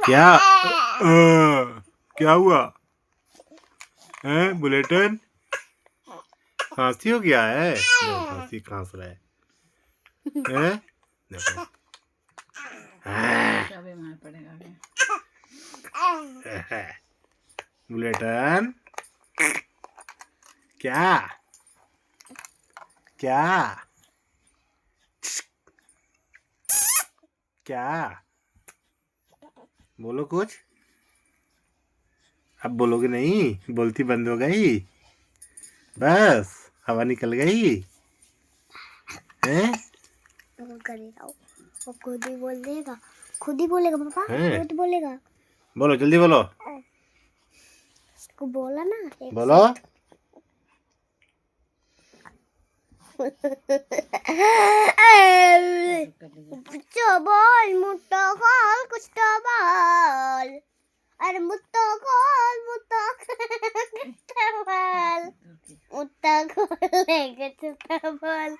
क्या क्या हुआ है बुलेटिन? खांसी हो गया है? खांसी खांस रहा है देखो। क्या बीमार पड़ेगा बुलेटिन क्या क्या क्या बोलो कुछ। अब बोलोगे नहीं? बोलती बंद हो गई? बस हवा निकल गई हैं? वो करेगा, वो खुद ही बोल देगा, खुद ही बोलेगा पापा, खुद बोलेगा। बोलो जल्दी बोलो। उसको बोला ना बोलो। बोल मुट्ठो खोल कुछ तो बोल, अरे मुट्ठो खोल मुट्ठो बोल, मुट्ठो खोल कुछ तो बोल।